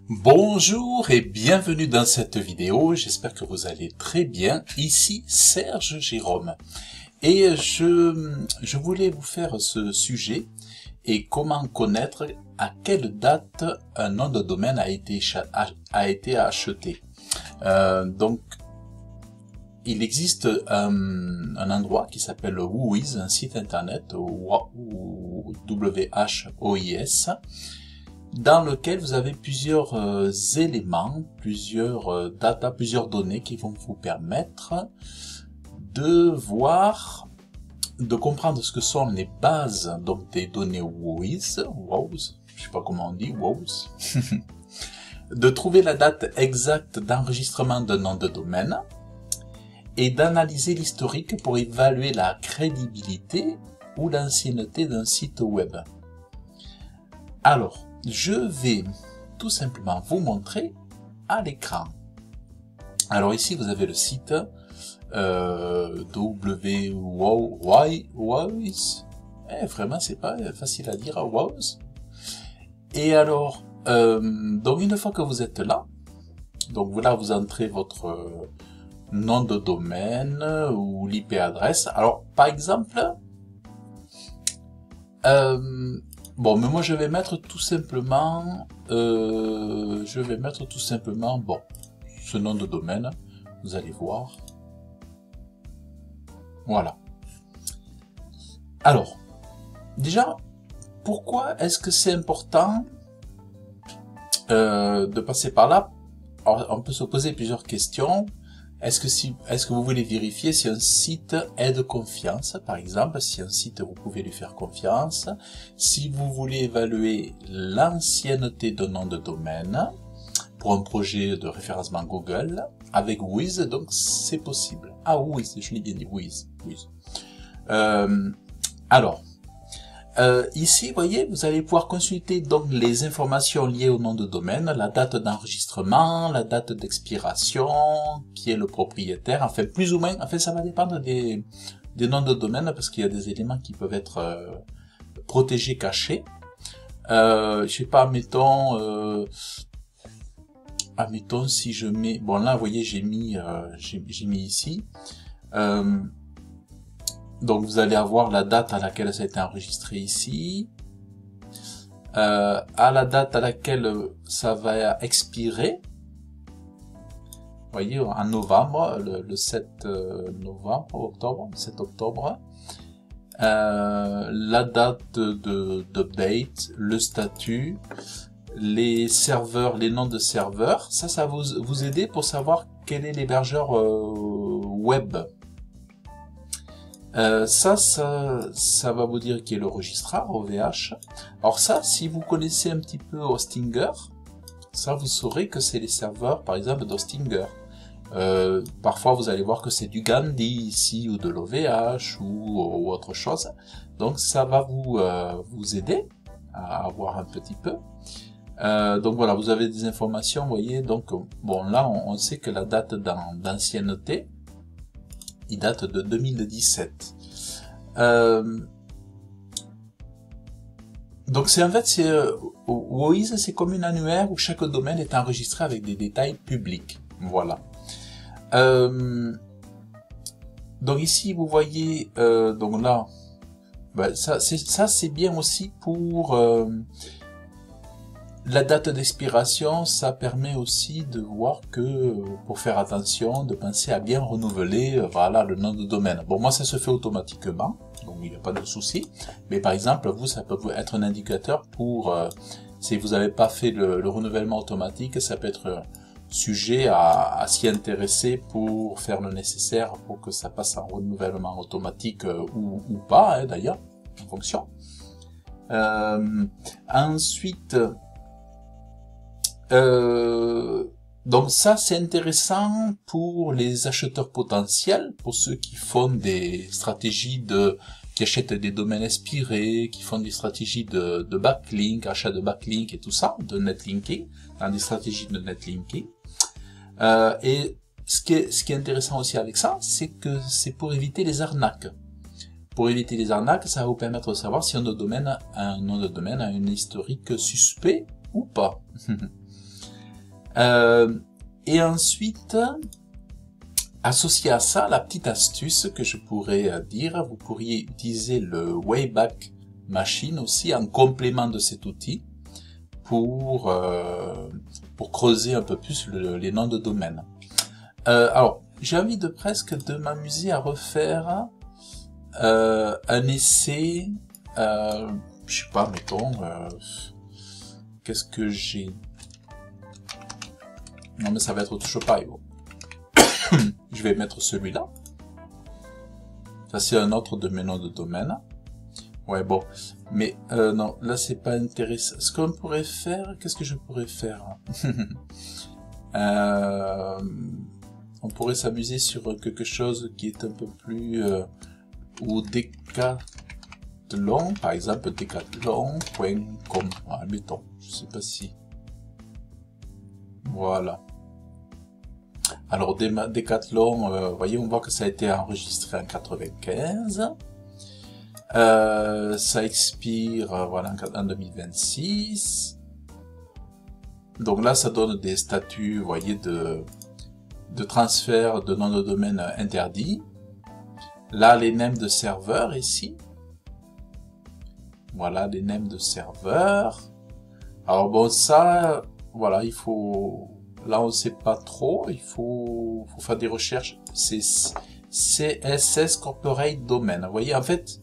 Bonjour et bienvenue dans cette vidéo, j'espère que vous allez très bien. Ici Serge Jérôme et je voulais vous faire ce sujet et comment connaître à quelle date un nom de domaine a été acheté. Donc il existe un endroit qui s'appelle Whois, un site internet WHOIS, dans lequel vous avez plusieurs éléments, plusieurs data, plusieurs données qui vont vous permettre de voir, de comprendre ce que sont les bases donc des données WHOIS, je sais pas comment on dit, WHOIS, de trouver la date exacte d'enregistrement d'un nom de domaine et d'analyser l'historique pour évaluer la crédibilité ou l'ancienneté d'un site web. Alors, je vais tout simplement vous montrer à l'écran. Alors ici, vous avez le site WHOIS. Vraiment, c'est pas facile à dire, WHOIS. Et alors, donc une fois que vous êtes là, donc là, vous entrez votre nom de domaine ou l'IP adresse. Alors, par exemple, bon, mais moi je vais mettre tout simplement, bon, ce nom de domaine, vous allez voir. Voilà. Alors, déjà, pourquoi est-ce que c'est important de passer par là? Alors, on peut se poser plusieurs questions. Est-ce que vous voulez vérifier si un site est de confiance, par exemple, si un site vous pouvez lui faire confiance, si vous voulez évaluer l'ancienneté d'un nom de domaine pour un projet de référencement Google avec Whois, donc c'est possible. Ah, Whois, je l'ai bien dit, Whois. Alors, ici, vous voyez, vous allez pouvoir consulter donc les informations liées au nom de domaine, la date d'enregistrement, la date d'expiration, qui est le propriétaire, enfin plus ou moins, enfin ça va dépendre des noms de domaine parce qu'il y a des éléments qui peuvent être protégés, cachés. Je sais pas, admettons si je mets, bon là, vous voyez, j'ai mis ici. Donc vous allez avoir la date à laquelle ça a été enregistré ici, à la date à laquelle ça va expirer, vous voyez, en novembre, le 7 octobre, la date d'update, le statut, les serveurs, les noms de serveurs, ça va vous aider pour savoir quel est l'hébergeur web. Ça va vous dire qui est le registrar, OVH. Alors ça, si vous connaissez un petit peu Hostinger, ça vous saurez que c'est les serveurs, par exemple, d'Hostinger. Parfois, vous allez voir que c'est du Gandhi ici, ou de l'OVH, ou autre chose. Donc ça va vous aider à voir un petit peu. Donc voilà, vous avez des informations, vous voyez. Donc bon, là, on sait que la date d'ancienneté, il date de 2017. Donc WHOIS, c'est comme une annuaire où chaque domaine est enregistré avec des détails publics. Voilà. Donc ici, vous voyez, donc là, ben, ça c'est bien aussi pour la date d'expiration. Ça permet aussi de voir que, pour faire attention, de penser à bien renouveler, voilà, le nom de domaine. Bon, moi, ça se fait automatiquement, donc il n'y a pas de souci. Mais par exemple, vous, ça peut être un indicateur pour, si vous n'avez pas fait le renouvellement automatique, ça peut être sujet à s'y intéresser pour faire le nécessaire pour que ça passe en renouvellement automatique ou pas, hein, d'ailleurs, en fonction. Ensuite, donc ça c'est intéressant pour les acheteurs potentiels, pour ceux qui font des stratégies qui achètent des domaines expirés, qui font des stratégies de backlink, achat de backlink et tout ça, de netlinking, dans des stratégies de netlinking. Et ce qui est intéressant aussi avec ça, c'est que c'est pour éviter les arnaques. Pour éviter les arnaques, ça va vous permettre de savoir si un nom de domaine a un historique suspect ou pas. Et ensuite, associé à ça, la petite astuce que je pourrais dire, vous pourriez utiliser le Wayback Machine aussi en complément de cet outil pour creuser un peu plus les noms de domaine. Alors, j'ai envie de presque de m'amuser à refaire un essai, je sais pas, mettons, qu'est-ce que j'ai... Non mais ça va être toujours pareil. Bon. Je vais mettre celui-là. Ça c'est un autre de mes noms de domaine. Ouais bon, mais non, là c'est pas intéressant. Ce qu'on pourrait faire, qu'est-ce que je pourrais faire? On pourrait s'amuser sur quelque chose qui est un peu plus... ou Decathlon, par exemple decathlon.com, admettons, je sais pas si... Voilà. Alors Decathlon, vous voyez, on voit que ça a été enregistré en 95. Ça expire voilà, en 2026. Donc là, ça donne des statuts, vous voyez, de transfert de nom de domaine interdit. Là, les names de serveurs ici. Voilà, les names de serveurs. Alors bon, ça, voilà, il faut... Là, on ne sait pas trop, il faut faire des recherches. C'est CSS Corporate Domain. Vous voyez, en fait,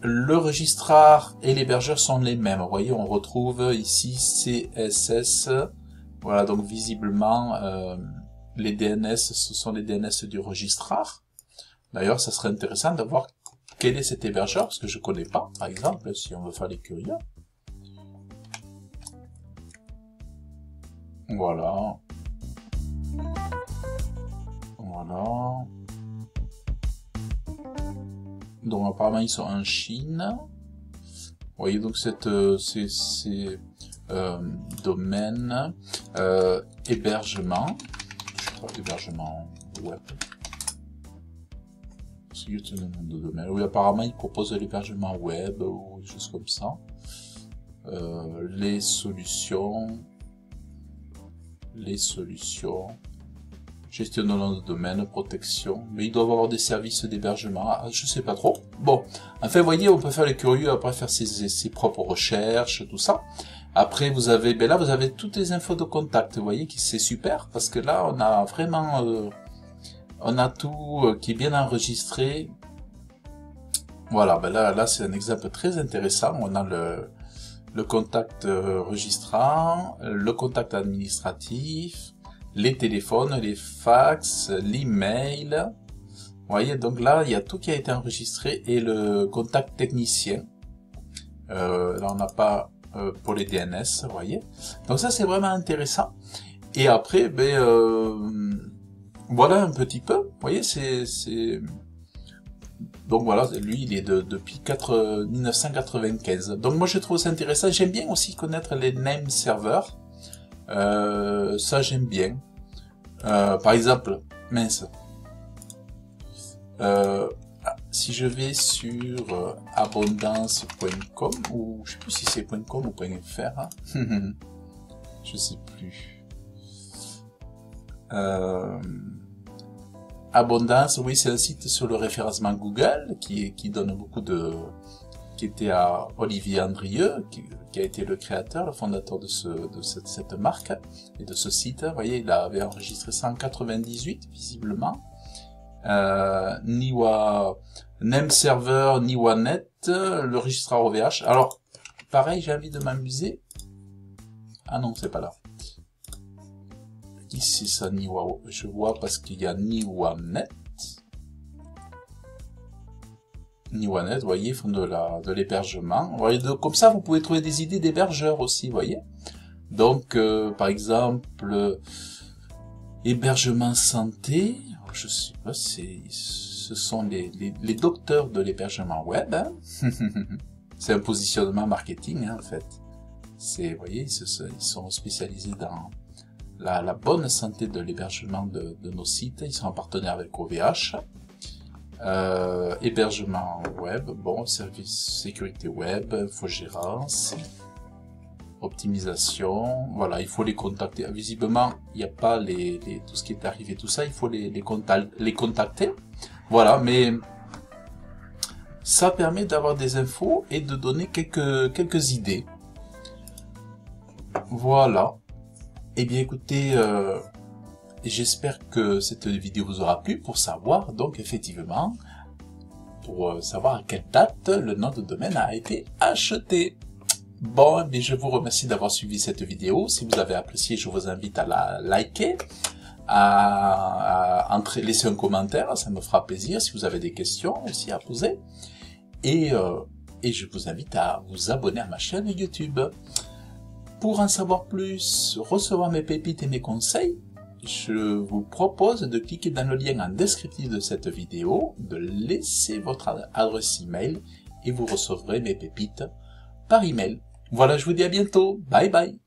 le registrar et l'hébergeur sont les mêmes. Vous voyez, on retrouve ici CSS. Voilà, donc visiblement, les DNS, ce sont les DNS du registrar. D'ailleurs, ça serait intéressant de voir quel est cet hébergeur, parce que je ne connais pas, par exemple, si on veut faire les curieux. Voilà. Voilà. Donc apparemment ils sont en Chine. Vous voyez donc cette domaine hébergement. Je crois hébergement web. De domaine. Oui, apparemment ils proposent l'hébergement web ou des choses comme ça. Les solutions, gestion de nom de domaine, protection, mais ils doivent avoir des services d'hébergement, je sais pas trop. Bon, enfin, vous voyez, on peut faire les curieux, après faire ses propres recherches, tout ça. Après, vous avez, ben là, vous avez toutes les infos de contact, vous voyez, c'est super, parce que là, on a vraiment, on a tout qui est bien enregistré. Voilà, ben là, c'est un exemple très intéressant. On a le contact registrant, le contact administratif, les téléphones, les fax, l'email. Vous voyez, donc là, il y a tout qui a été enregistré et le contact technicien. Là, on n'a pas pour les DNS, vous voyez. Donc ça, c'est vraiment intéressant. Et après, ben, voilà un petit peu. Vous voyez, c'est... Donc voilà, lui, il est depuis 1995. Donc moi, je trouve ça intéressant. J'aime bien aussi connaître les name serveurs. Ça, j'aime bien. Par exemple, mince. Si je vais sur abondance.com, ou je sais plus si c'est .com ou .fr, hein. Je sais plus. Abondance, oui, c'est un site sur le référencement Google qui donne beaucoup de... qui était à Olivier Andrieux, qui a été le créateur, le fondateur de cette marque et de ce site. Vous voyez, il avait enregistré ça en 98, visiblement. Niwa, Name Server, NiwaNet, le registrar OVH. Alors, pareil, j'ai envie de m'amuser. Ah non, c'est pas là. Ici, ça, Niwa, je vois parce qu'il y a NiwaNet. NiwaNet, vous voyez, ils font de l'hébergement. Vous voyez, comme ça, vous pouvez trouver des idées d'hébergeurs aussi, vous voyez. Donc, par exemple, hébergement santé, je sais pas, ce sont les docteurs de l'hébergement web. Hein. C'est un positionnement marketing, hein, en fait. Vous voyez, ils sont spécialisés dans la bonne santé de l'hébergement de nos sites. Ils sont en partenaire avec OVH. Hébergement web, bon, service sécurité web, infogérance. optimisation, voilà, il faut les contacter. Visiblement, il n'y a pas tout ce qui est arrivé, tout ça, il faut les contacter. Voilà, mais ça permet d'avoir des infos et de donner quelques idées. Voilà. Eh bien, écoutez, j'espère que cette vidéo vous aura plu pour savoir, donc, effectivement, pour savoir à quelle date le nom de domaine a été acheté. Bon, eh bien, je vous remercie d'avoir suivi cette vidéo. Si vous avez apprécié, je vous invite à la liker, à laisser un commentaire, ça me fera plaisir. Si vous avez des questions aussi à poser. Et je vous invite à vous abonner à ma chaîne YouTube. Pour en savoir plus, recevoir mes pépites et mes conseils, je vous propose de cliquer dans le lien en descriptif de cette vidéo, de laisser votre adresse email et vous recevrez mes pépites par email. Voilà, je vous dis à bientôt. Bye bye.